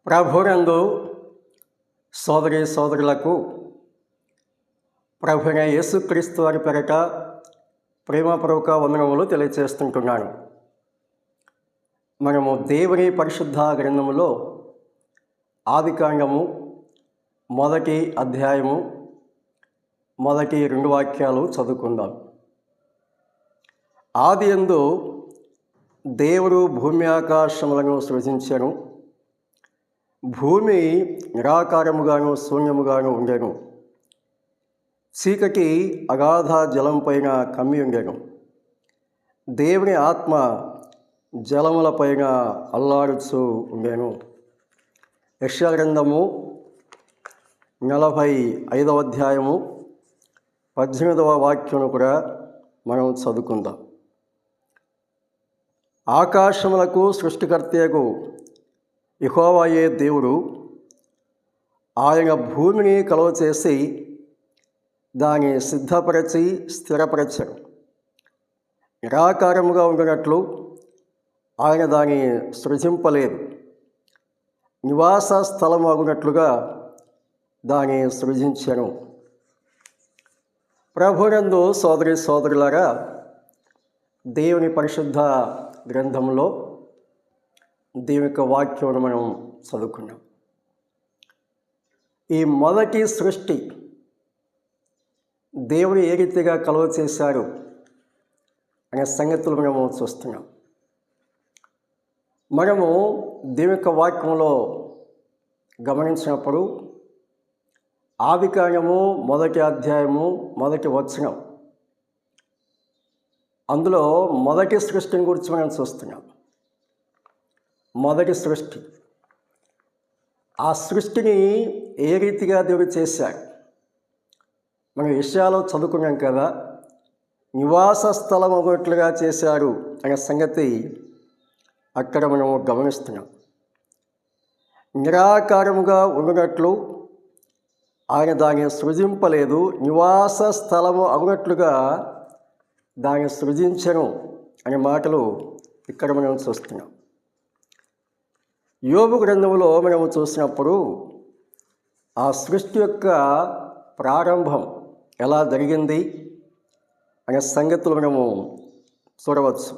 ప్రభునందు సోదరి సోదరులకు ప్రభువైన యేసుక్రీస్తు వారి పేరిట ప్రేమపూర్వక వందనములు తెలియజేస్తుంటున్నాను. మనము దేవుని పరిశుద్ధ గ్రంథములో ఆదికాండము మొదటి అధ్యాయము మొదటి 2 వాక్యాలు చదువుకుందాం. ఆదియందు దేవుడు భూమి ఆకాశములను సృజించెను. భూమి నిరాకారముగాను శూన్యముగాను ఉండెను. చీకటి అగాధ జలం పైన కమ్మి ఉండెను. దేవుని ఆత్మ జలముల పైన అల్లాడుచు ఉండెను. యెషయా గ్రంథము 45వ అధ్యాయము 18వ వాక్యం కూడా మనం చదువుకుందాం. ఆకాశములకు సృష్టికర్తయగు యెహోవాయే దేవుడు. ఆయన భూమిని కలుగచేసి దాన్ని సిద్ధపరచి స్థిరపరచరు. నిరాకారముగా ఉండినట్లు ఆయన దాన్ని సృజింపలేదు. నివాస స్థలమగునట్లుగా దాన్ని సృజించెను. ప్రభునందు సోదరి సోదరులారా, దేవుని పరిశుద్ధ గ్రంథంలో దేవుని యొక్క వాక్యమును మనం చదువుకున్నాం. ఈ మొదటి సృష్టి దేవుడు ఏ రీతిగా కలుగ చేశాడు అనే సంగతులు మనము చూస్తున్నాం. మనము దేవుని యొక్క వాక్యంలో గమనించినప్పుడు ఆదికాండము మొదటి అధ్యాయము మొదటి వచనం, అందులో మొదటి సృష్టిని గురించి మనం చూస్తున్నాం. మొదటి సృష్టి, ఆ సృష్టిని ఏ రీతిగా దేవుడు చేశాడు మనం విషయాలు చదువుకున్నాం కదా. నివాస స్థలం ఒకట్లుగా చేశాడు అనే సంగతి అక్కడ మనము గమనిస్తున్నాం. నిరాకారముగా ఉన్నట్లు ఆయన దాన్ని సృజింపలేదు. నివాస స్థలము అగునట్లుగా దాన్ని సృజించను అనే మాటలు ఇక్కడ మనం చూస్తున్నాం. యోబు గ్రంథంలో మనము చూసినప్పుడు ఆ సృష్టి యొక్క ప్రారంభం ఎలా జరిగింది అనే సంగతులు మనము చూడవచ్చు.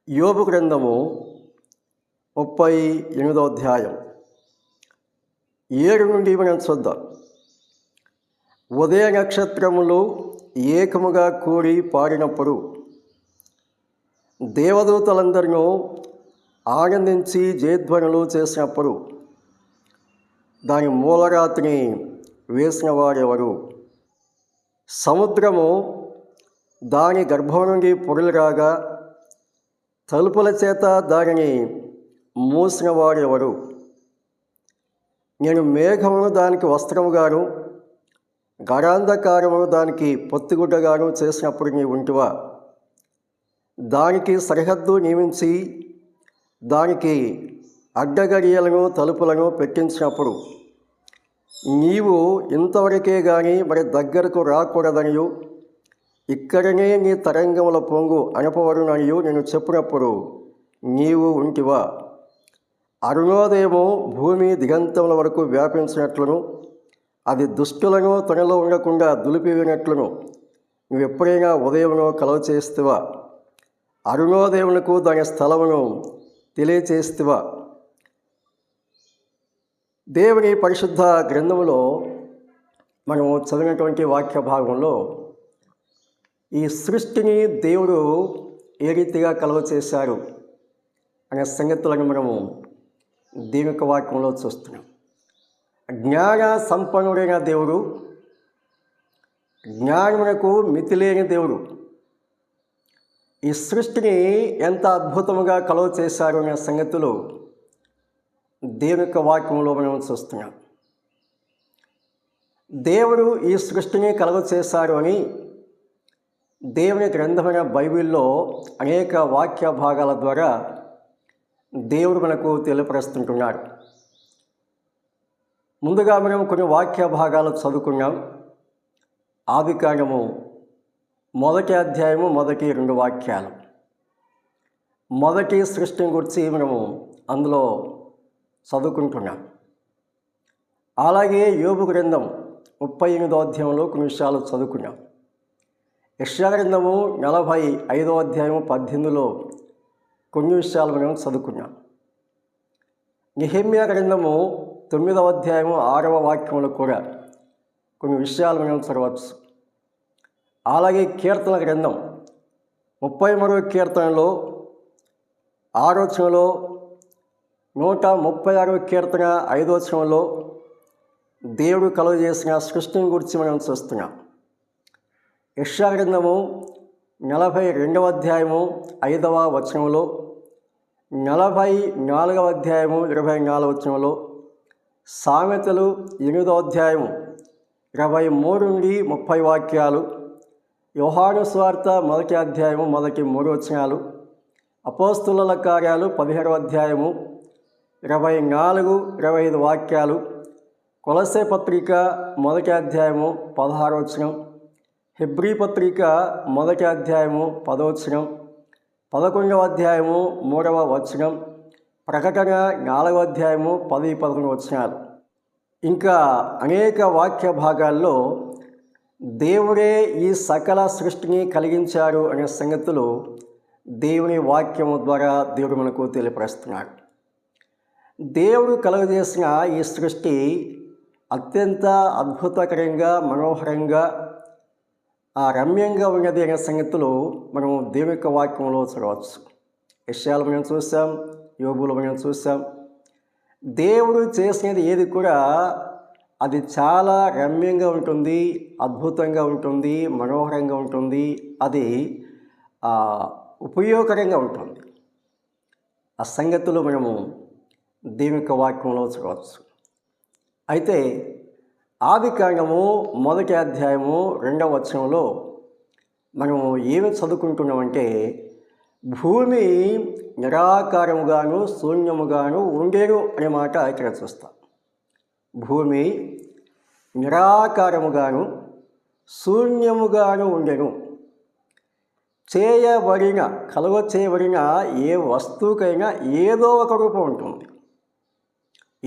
యోబు గ్రంథము 38వ అధ్యాయం 7 నుండి మనం చూద్దాం. ఉదయ నక్షత్రములు ఏకముగా కూడి పాడినప్పుడు దేవదూతలందరూ ఆనందించి జయధ్వనులు చేసినప్పుడు దాని మూలరాతిని వేసిన వాడెవరు? సముద్రము దాని గర్భం నుండి పొరలు రాగా తలుపుల చేత దానిని మూసిన వాడెవరు? నేను మేఘమును దానికి వస్త్రముగాను గడాంధకారమును దానికి పొత్తిగుడ్డగాను చేసినప్పుడు నీ ఉంటివా? దానికి సరిహద్దు నియమించి దానికి అడ్డగడియలను తలుపులను పెట్టించినప్పుడు నీవు ఇంతవరకే కానీ మరి దగ్గరకు రాకూడదనియు ఇక్కడనే నీ తరంగముల పొంగు అనపవరుననియు నేను చెప్పినప్పుడు నీవు ఉంటివా? అరుణోదయము భూమి దిగంతముల వరకు వ్యాపించినట్లును అది దుష్టులను తనలో ఉండకుండా దులిపివేనట్లును నువ్వు ఎప్పుడైనా ఉదయమును కలవ చేస్తావా? అరుణోదయములకు దాని స్థలమును తెలియచేస్తావా? దేవుని పరిశుద్ధ గ్రంథములో మనము చదివినటువంటి వాక్య భాగంలో ఈ సృష్టిని దేవుడు ఏ రీతిగా కలుగ చేశారు అనే సంగతులను మనము దేవుని యొక్క వాక్యంలో చూస్తున్నాం. జ్ఞాన సంపన్నుడైన దేవుడు, జ్ఞానమునకు మితిలేని దేవుడు ఈ సృష్టిని ఎంత అద్భుతముగా కలుగ చేశారు అనే సంగతులు దేవుని యొక్క వాక్యంలో మనం చూస్తున్నాం. దేవుడు ఈ సృష్టిని కలుగ చేశారు అని దేవుని గ్రంథమైన బైబిల్లో అనేక వాక్య భాగాల ద్వారా దేవుడు మనకు తెలియపరుస్తుంటున్నాడు. ముందుగా మనం కొన్ని వాక్య భాగాలు చదువుకున్నాం. ఆదికాండము మొదటి అధ్యాయము మొదటి 2 వాక్యాలు. మొదటి సృష్టిని గురించి మనము అందులో చదువుకుంటున్నాం. అలాగే యోబు గ్రంథం 38వ అధ్యాయంలో కొన్ని విషయాలు చదువుకున్నాం. యెషయా గ్రంథము 45వ అధ్యాయం 18లో కొన్ని విషయాలు మనం చదువుకున్నాం. నెహెమ్యా గ్రంథము 9వ అధ్యాయము 6వ వాక్యంలో కూడా కొన్ని విషయాలు మనం చదవచ్చు. అలాగే కీర్తన గ్రంథం 33వ కీర్తనలో 6వ వచనంలో, 136వ కీర్తన 5వ వచనంలో దేవుడు కలుగజేసిన సృష్టిని గురించి మనం చూస్తున్నాం. యెషయా గ్రంథము 42వ అధ్యాయము 5వ వచనంలో, 44వ అధ్యాయము 24వ వచనంలో, సామెతలు 8వ అధ్యాయము 23 నుండి 30 వాక్యాలు, యోహాను సువార్త 1వ అధ్యాయము 3 వచనాలు, అపోస్తుల కార్యాలు 15వ అధ్యాయము 24, 25 వాక్యాలు, కొలస్సే పత్రిక 1వ అధ్యాయము 16వ వచనం, హెబ్రీ పత్రిక 1వ అధ్యాయము 10వ వచనం, 11వ అధ్యాయము 3వ వచనం, ప్రకటన 4వ అధ్యాయము 10, 11 వచనాలు. ఇంకా అనేక వాక్య భాగాల్లో దేవుడే ఈ సకల సృష్టిని కలిగించారు అనే సంగతులు దేవుని వాక్యము ద్వారా దేవుడు మనకు తెలియపరుస్తున్నాడు. దేవుడు కలుగజేసిన ఈ సృష్టి అత్యంత అద్భుతకరంగా, మనోహరంగా, రమ్యంగా ఉన్నది అనే సంగతులు మనం దేవుని యొక్క వాక్యంలో చూడవచ్చు. యెషయాలో మనం చూసాం, యోబులో మనం చూసాం. దేవుడు చేసినది ఏది కూడా అది చాలా రమ్యంగా ఉంటుంది, అద్భుతంగా ఉంటుంది, మనోహరంగా ఉంటుంది, అది ఉపయోగకరంగా ఉంటుంది. ఆ సంగతులు మనము దేవుని యొక్క వాక్యంలో చూడవచ్చు. అయితే ఆదికాండము 1వ అధ్యాయము 2వ వచనంలో మనము ఏమి చదువుకుంటున్నామంటే, భూమి నిరాకారముగాను శూన్యముగాను ఉండేను అనే మాట ఇక్కడ చూస్తాం. భూమి నిరాకారముగాను శూన్యముగాను ఉండెను. కలుగ చేయబడిన ఏ వస్తువుకైనా ఏదో ఒక రూపం ఉంటుంది,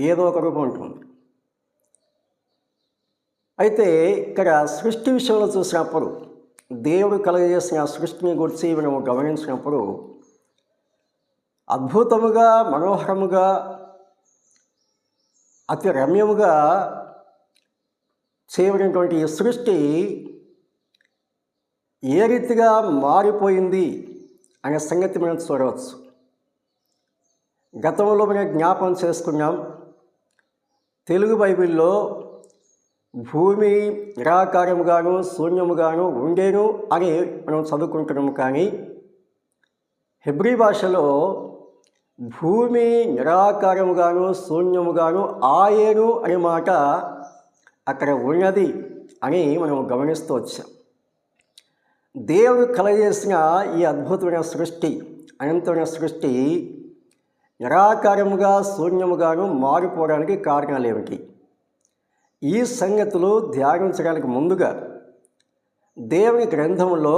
ఏదో ఒక రూపం ఉంటుంది. అయితే ఇక్కడ సృష్టి విషయంలో చూసినప్పుడు, దేవుడు కలుగజేసిన సృష్టిని గురించి మనము గమనించినప్పుడు, అద్భుతముగా, మనోహరముగా, అతి రమ్యముగా చేయబడినటువంటి ఈ సృష్టి ఏ రీతిగా మారిపోయింది అనే సంగతి మనం చూడవచ్చు. గతంలో మనం జ్ఞాపకం చేసుకున్నాం, తెలుగు బైబిల్లో భూమి నిరాకారముగాను శూన్యముగాను ఉండేను అని మనం చదువుకుంటున్నాము. కానీ హెబ్రీ భాషలో భూమి నిరాకారముగాను శూన్యముగాను ఆయను అనే మాట అక్కడ ఉన్నది అని మనం గమనిస్తూ వచ్చాం. దేవుడు కలగజేసిన ఈ అద్భుతమైన సృష్టి, అనంతమైన సృష్టి నిరాకారముగా శూన్యముగాను మారిపోవడానికి కారణాలు ఏమిటి? ఈ సంగతులు ధ్యానించడానికి ముందుగా దేవుని గ్రంథంలో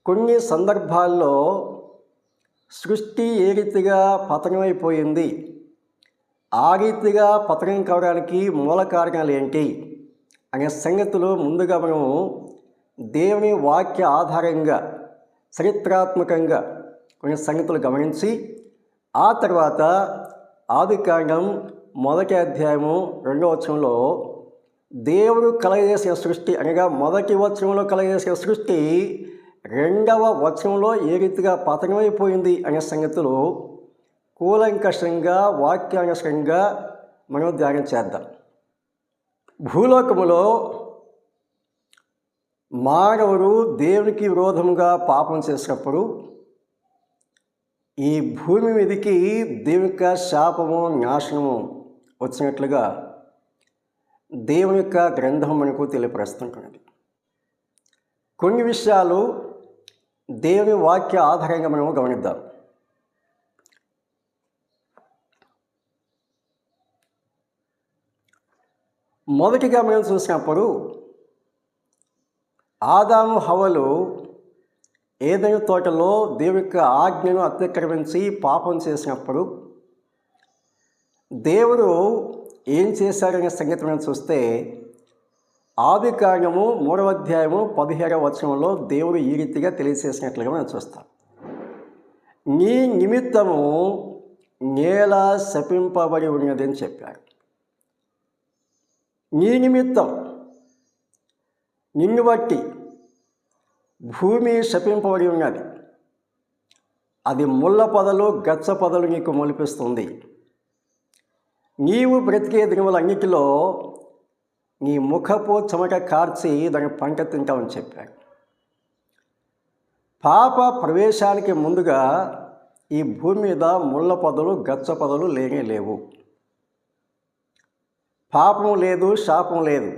కొన్ని సందర్భాల్లో సృష్టి ఏ రీతిగా పతనమైపోయింది, ఆ రీతిగా పతనం కావడానికి మూల కారణాలు ఏంటి అనే సంగతులు ముందుగా మనము దేవుని వాక్య ఆధారంగా చరిత్రాత్మకంగా కొన్ని సంగతులు గమనించి, ఆ తర్వాత ఆదికాండం 1వ అధ్యాయము 2వ వచనంలో దేవుడు కలగజేసిన సృష్టి అనగా 1వ వచనంలో కలగజేసిన సృష్టి 2వ వచనంలో ఏ రీతిగా పతనమైపోయింది అనే సంగతులు కూలంకషంగా, వాక్యానుసరంగా మనం ధ్యానం చేద్దాం. భూలోకములో మానవుడు దేవునికి విరోధముగా పాపం చేసినప్పుడు ఈ భూమి మీదకి దేవుని యొక్క శాపము, నాశనము వచ్చినట్లుగా దేవుని యొక్క గ్రంథం మనకు తెలియపరుస్తుంటున్నది. కొన్ని విషయాలు దేవుని వాక్య ఆధారంగా మనము గమనిద్దాం. మొదటిగా మనం చూసినప్పుడు ఆదాము హవ్వలు ఏదైనా తోటలో దేవుని యొక్క ఆజ్ఞను అతిక్రమించి పాపం చేసినప్పుడు దేవుడు ఏం చేశాడనే సంగతి మనం చూస్తే ఆదికాండము 3వ అధ్యాయము 17వ వచనంలో దేవుడు ఈ రీతిగా తెలియజేసినట్లుగా మనం చూస్తాం. నీ నిమిత్తము నేల శపింపబడి ఉన్నది అని చెప్పాడు. నీ నిమిత్తం, నిన్ను బట్టి భూమి శపింపబడి ఉన్నది. అది ముళ్ళ పొదలు గచ్చ పొదలు నీకు మొలిపిస్తుంది. నీవు బ్రతికే దినములన్నిటిలో నీ ముఖపు చెమట కార్చి దాని పంట తింటామని చెప్పాడు. పాప ప్రవేశానికి ముందుగా ఈ భూమి మీద ముళ్ళ పొదలు గచ్చ పొదలు లేనే లేవు. పాపం లేదు, శాపం లేదు.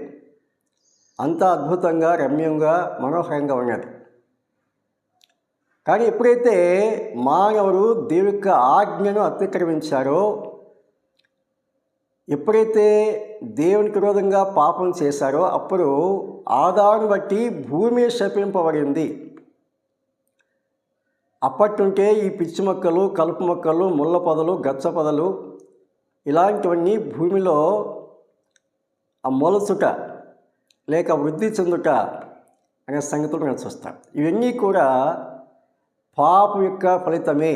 అంత అద్భుతంగా, రమ్యంగా, మనోహరంగా ఉన్నది. కానీ ఎప్పుడైతే మానవుడు దేవుని యొక్క ఆజ్ఞను అతిక్రమించారో, ఎప్పుడైతే దేవునికి విరోధంగా పాపం చేశారో అప్పుడు ఆదామును బట్టి భూమి శపింపబడింది. అప్పటి నుంటే ఈ పిచ్చి మొక్కలు, కలుపు మొక్కలు, ముళ్ళ పొదలు, గచ్చ పొదలు ఇలాంటివన్నీ భూమిలో ఆ మొలచుట లేక వృద్ధి చెందుట అనే సంగతులు మనం చూస్తాం. ఇవన్నీ కూడా పాపం యొక్క ఫలితమే,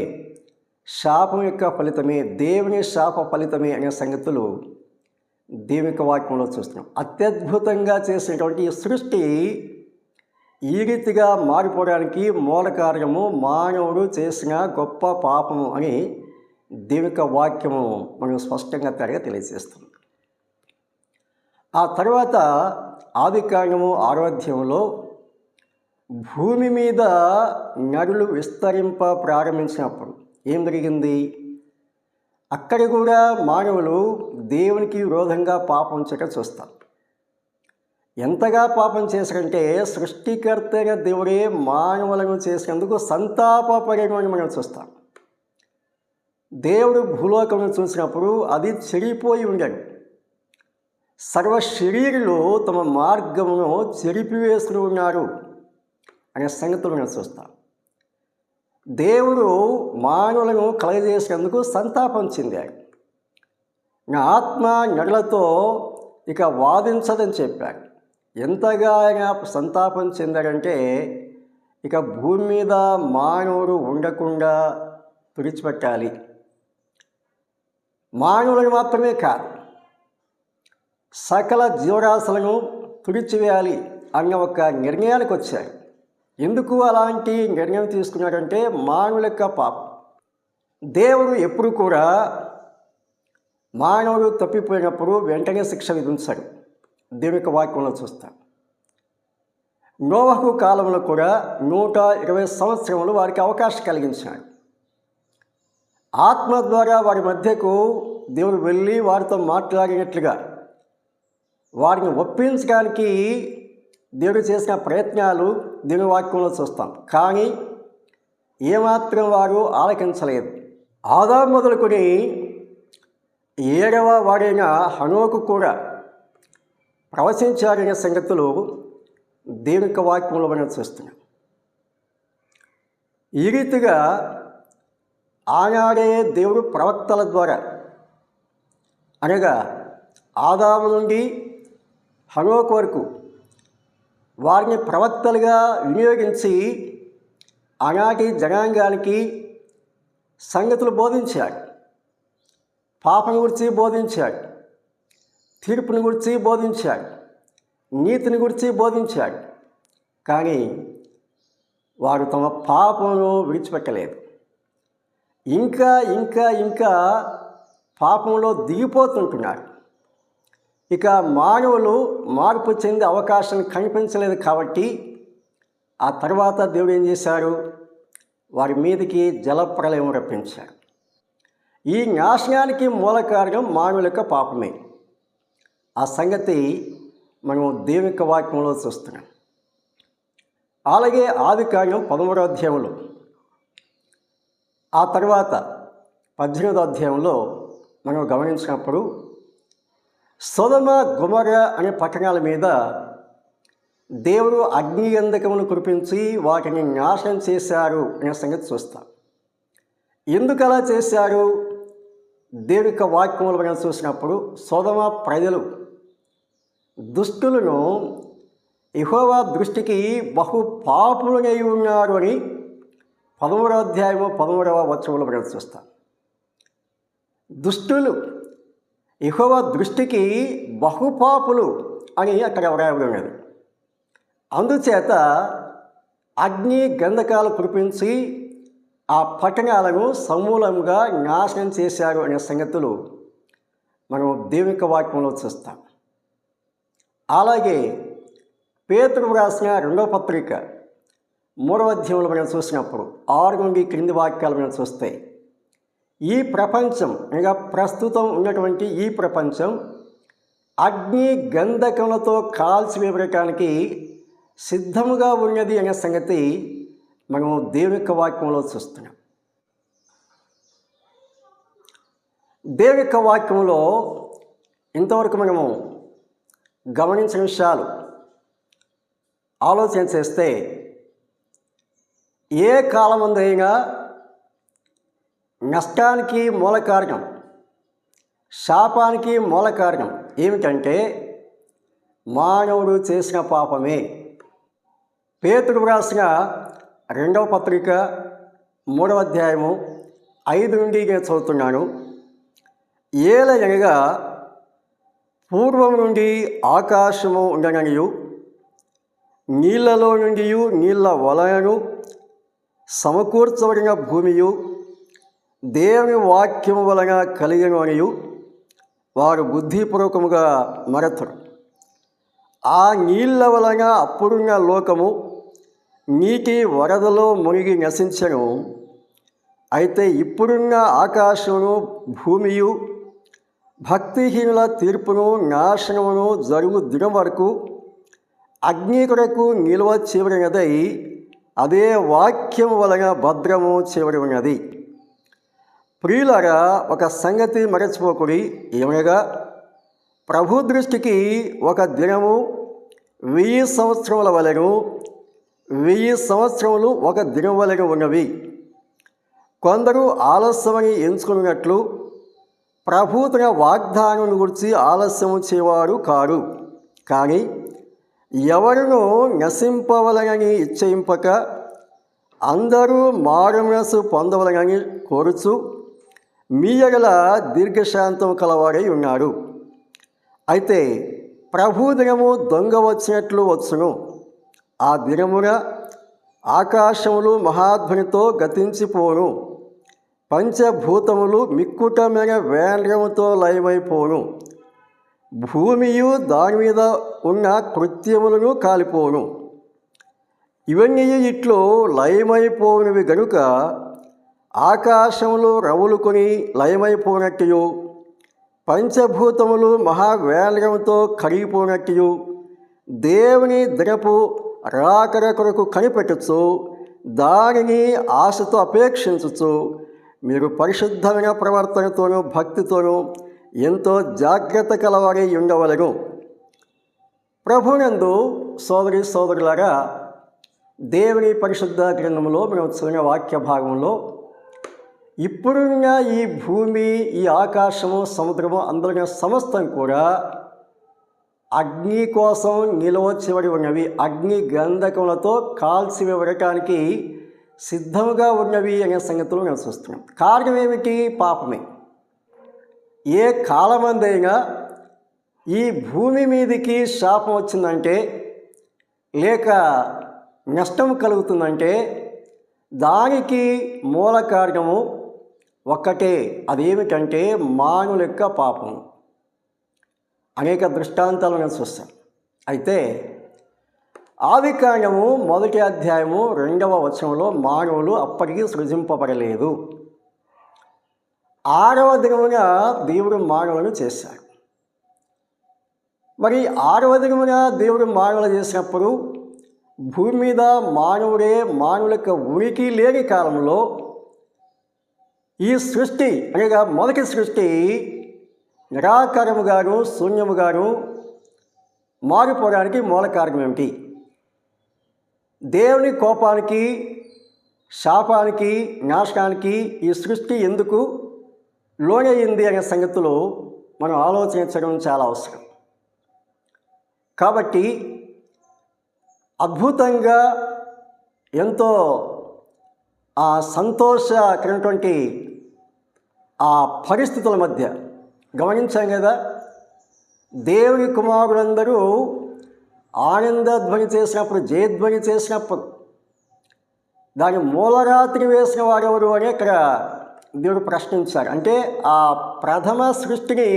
శాపం యొక్క ఫలితమే, దేవుని శాప ఫలితమే అనే సంగతులు దేవుని యొక్క వాక్యంలో చూస్తున్నాం. అత్యద్భుతంగా చేసినటువంటి ఈ సృష్టి ఈ రీతిగా మారిపోవడానికి మూల కారణము మానవుడు చేసిన గొప్ప పాపము అని దేవుని యొక్క వాక్యము మనం స్పష్టంగా తెలియజేస్తుంది. ఆ తర్వాత ఆదికాండము 6వ అధ్యాయంలో భూమి మీద నరులు విస్తరింప ప్రారంభించినప్పుడు ఏం జరిగింది? అక్కడ కూడా మానవులు దేవునికి విరోధంగా పాపం చేయడం చూస్తాం. ఎంతగా పాపం చేశారంటే సృష్టికర్త అయిన దేవుడే మానవులను చేసినందుకు సంతాపపడేను అని మనం చూస్తాం. దేవుడు భూలోకమును చూసినప్పుడు అది చెడిపోయి ఉండడు. సర్వ శరీరులు తమ మార్గమును చెరిపివేస్తూ ఉన్నారు అనే సంగతులు మనం చూస్తాం. దేవుడు మానవులను కలగజేసినందుకు సంతాపం చెందాడు. నా ఆత్మ నరులతో ఇక వాదించదని చెప్పాడు. ఎంతగా ఆయన సంతాపం చెందాడంటే ఇక భూమి మీద మానవుడు ఉండకుండా తుడిచిపెట్టాలి. మానవులను మాత్రమే కాదు, సకల జీవరాశులను తుడిచివేయాలి అన్న ఒక నిర్ణయానికి వచ్చారు. ఎందుకు అలాంటి నిర్ణయం తీసుకున్నాడంటే మానవుల యొక్క పాపం. దేవుడు ఎప్పుడు కూడా మానవుడు తప్పిపోయినప్పుడు వెంటనే శిక్ష విధించాడు. దేవుని యొక్క వాక్యంలో చూస్తాం. నోవహు కాలంలో కూడా 120 సంవత్సరములు వారికి అవకాశం కలిగించాడు. ఆత్మ ద్వారా వారి మధ్యకు దేవుడు వెళ్ళి వారితో మాట్లాడినట్లుగా వారిని ఒప్పించడానికి దేవుడు చేసిన ప్రయత్నాలు దేవుని వాక్యంలో చూస్తాం. కానీ ఏమాత్రం వారు ఆలకించలేదు. ఆదాము మొదలుకొని 7వ వాడైన హనోకు కూడా ప్రవచించారనే సంగతులు దేవుని యొక్క వాక్యంలో మనం చూస్తున్నాం. ఈ రీతిగా ఆనాడే దేవుడు ప్రవక్తల ద్వారా, అనగా ఆదాము నుండి హనోకు వరకు వారిని ప్రవక్తలుగా వినియోగించి ఆనాటి జనాంగానికి సంగతులు బోధించాడు. పాపం గురించి బోధించాడు, తీర్పుని గురించి బోధించాడు, నీతిని గురించి బోధించాడు. కానీ వారు తమ పాపమును విడిచిపెట్టలేదు. ఇంకా ఇంకా ఇంకా పాపంలో దిగిపోతుంటున్నారు. ఇక మానవులు మార్పు చెందే అవకాశం కనిపించలేదు. కాబట్టి ఆ తర్వాత దేవుడు ఏం చేశారు? వారి మీదకి జలప్రలయం రప్పించారు. ఈ నాశనానికి మూల కారణం మానవుల యొక్క పాపమే. ఆ సంగతి మనం దేవుని యొక్క వాక్యంలో చూస్తున్నాం. అలాగే ఆదికాండం 13వ అధ్యాయంలో, ఆ తర్వాత 18వ అధ్యాయంలో మనం గమనించినప్పుడు సొదొమ గొమొర్ర అనే పట్టణాల మీద దేవుడు అగ్ని గంధకమును కురిపించి వాటిని నాశనం చేశారు అనే సంగతి చూస్తాం. ఎందుకు అలా చేశారు? దేవుని యొక్క వాక్యములు మనం చూసినప్పుడు సొదొమ ప్రజలు దుష్టులను యెహోవా దృష్టికి బహు పాపులై ఉన్నారు అని 13వ అధ్యాయము 13వ వచనంలో మనం చూస్తాం. దుష్టులు యెహోవా దృష్టికి బహుపాపులు అని అక్కడ వ్రాయబడి ఉన్నది. అందుచేత అగ్ని గంధకాలు కురిపించి ఆ పట్టణాలను సమూలంగా నాశనం చేశారు అనే సంగతులు మనం దేవుని యొక్క వాక్యంలో చూస్తాం. అలాగే పేతురు రాసిన 2వ పత్రిక 3వ అధ్యాయంలో మనం చూసినప్పుడు 6 నుండి క్రింది వాక్యాలు మనం చూస్తే ఈ ప్రపంచం అనగా ప్రస్తుతం ఉన్నటువంటి ఈ ప్రపంచం అగ్ని గంధకములతో కాల్చివేయడానికి సిద్ధముగా ఉన్నది అనే సంగతి మనం దేవుని యొక్క వాక్యంలో చూస్తున్నాం. దేవుని యొక్క వాక్యంలో ఇంతవరకు మనము గమనించిన విషయాలు ఆలోచన చేస్తే ఏ కాలమందైనా నష్టానికి మూల కారణం, శాపానికి మూల కారణం ఏమిటంటే మానవుడు చేసిన పాపమే. పేతురు రాసిన 2వ పత్రిక 3వ అధ్యాయము 5 నుండి నేను చదువుతున్నాను. ఏలయనగా పూర్వం నుండి ఆకాశము ఉండననియు నీళ్లలో నుండి నీళ్ల వలయను సమకూర్చబడిన భూమియు దేవుని వాక్యము వలన కలిగను అనియు వారు బుద్ధిపూర్వకముగా మరతురు. ఆ నీళ్ల వలన అప్పుడున్న లోకము నీటి వరదలో మునిగి నశించెను. అయితే ఇప్పుడున్న ఆకాశమును భూమియు భక్తిహీనుల తీర్పును నాశనమును జరుగు దినం వరకు అగ్ని కొరకు నిల్వ చేయబడినదై అదే వాక్యము వలన భద్రము చేయబడి ఉన్నది. ప్రియులారా, ఒక సంగతి మరచిపోకుడి. ఏమనగా ప్రభు దృష్టికి ఒక దినము 1000 సంవత్సరముల వలెను, 1000 సంవత్సరములు ఒక దినం వలెను ఉన్నవి. కొందరు ఆలస్యమని ఎంచుకున్నట్లు ప్రభు తన వాగ్దానం గురించి ఆలస్యము చేయవారు కారు. కానీ ఎవరును నశింపవలనని ఇచ్చయింపక అందరూ మారుమనసు పొందవలనని కోరుచు మీ ఎడల దీర్ఘశాంతం కలవారై ఉన్నారు. అయితే ప్రభు దినము దొంగ వచ్చినట్లు వచ్చును. ఆ దినమున ఆకాశములు మహాధ్వనితో గతించిపోను, పంచభూతములు మిక్కుటమైన వేంద్రముతో లయమైపోను, భూమియు దాని మీద ఉన్న కృత్యములను కాలిపోను. ఇవన్నీ ఇట్లు లయమైపోయినవి గనుక ఆకాశములు రవులుకొని లయమైపోనట్టు, పంచభూతములు మహావేంద్రముతో కరిగిపోనట్టు దేవుని దినపు రాకడ కొరకు కనిపెట్టచ్చు, దానిని ఆశతో అపేక్షించచ్చు మీరు పరిశుద్ధమైన ప్రవర్తనతోనూ భక్తితోనూ ఎంతో జాగ్రత్త కలవారై ఉండవలెను. ప్రభునందు సోదరి సోదరులారా, దేవుని పరిశుద్ధ గ్రంథంలో మనం చదివిన వాక్య భాగంలో ఇప్పుడున్న ఈ భూమి, ఈ ఆకాశము, సముద్రము, అందులో సమస్తం కూడా అగ్ని కోసం నిల్వ చేయబడి ఉన్నవి. అగ్ని గంధకములతో కాల్చివేయడానికి సిద్ధముగా ఉన్నవి అనే సంగతులు మనం చూస్తున్నాం. కారణం ఏమిటి? పాపమే. ఏ కాలమందైనా ఈ భూమి మీదకి శాపం వచ్చిందంటే, లేక నష్టం కలుగుతుందంటే దానికి మూల కారణము ఒక్కటే. అదేమిటంటే మానవుల యొక్క పాపం. అనేక దృష్టాంతాలు నేను చూస్తాను. అయితే ఆదికాండము 1వ అధ్యాయము 2వ వచనంలో మానవులు అప్పటికి సృజింపబడలేదు. 6వ దినమున దేవుడు మానవులను చేశాడు. మరి 6వ దినమున దేవుడు మానవులు చేసినప్పుడు భూమి మీద మానవుడే, మానవుల యొక్క ఉనికి లేని కాలంలో ఈ సృష్టి అనగా మొదటి సృష్టి నిరాకారముగాను శూన్యముగాను మారిపోవడానికి మూల కారణం ఏమిటి? దేవుని కోపానికి, శాపానికి, నాశనానికి ఈ సృష్టి ఎందుకు లోనయ్యింది అనే సంగతులు మనం ఆలోచించడం చాలా అవసరం. కాబట్టి అద్భుతంగా ఎంతో ఆ సంతోషకరమైనటువంటి ఆ పరిస్థితుల మధ్య గమనించాం కదా, దేవుని కుమారులందరూ ఆనందధ్వని చేసినప్పుడు, జయధ్వని చేసినప్పుడు దాని మూలరాత్రి వేసిన వారెవరు అని ఇక్కడ దేవుడు ప్రశ్నించారు. అంటే ఆ ప్రథమ సృష్టిని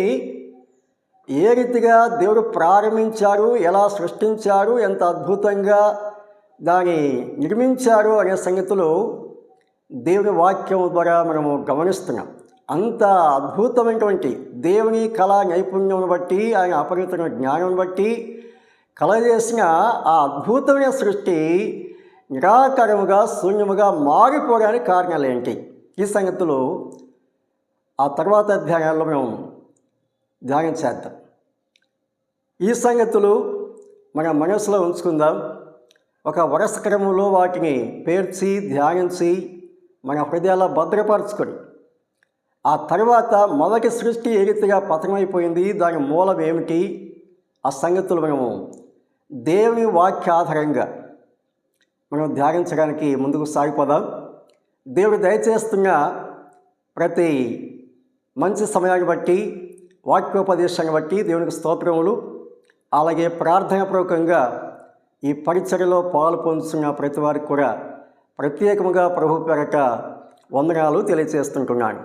ఏ రీతిగా దేవుడు ప్రారంభించారు, ఎలా సృష్టించారు, ఎంత అద్భుతంగా దాన్ని నిర్మించారు అనే సంగతులు దేవుని వాక్యం ద్వారా మనము గమనిస్తున్నాం. అంత అద్భుతమైనటువంటి దేవుని కళా నైపుణ్యం బట్టి, ఆయన అపరిమితమైన జ్ఞానం బట్టి కలగజేసిన ఆ అద్భుతమైన సృష్టి నిరాకారముగా, శూన్యముగా మారిపోవడానికి కారణాలు ఏంటి? ఈ సంగతులు ఆ తర్వాత అధ్యాయాల్లో మనం ధ్యానం చేద్దాం. ఈ సంగతులు మన మనసులో ఉంచుకుందాం. ఒక వరుస క్రమంలో వాటిని పేర్చి ధ్యానించి మన హృదయాల్లో భద్రపరచుకొని, ఆ తర్వాత మొదటి సృష్టి ఏ రీతిగా పతనమైపోయింది, దాని మూలం ఏమిటి, ఆ సంగతులు మనము దేవుని వాక్య ఆధారంగా మనం ధ్యానించడానికి ముందుకు సాగిపోదాం. దేవుడు దయచేస్తున్న ప్రతి మంచి సమయాన్ని బట్టి, వాక్యోపదేశాన్ని బట్టి దేవునికి స్తోత్రములు. అలాగే ప్రార్థనాపూర్వకంగా ఈ పరిచర్యలో పాలు పొందుతున్న ప్రతి వారికి కూడా ప్రత్యేకముగా ప్రభు పేరట వందనాలు తెలియజేస్తుంటున్నాను.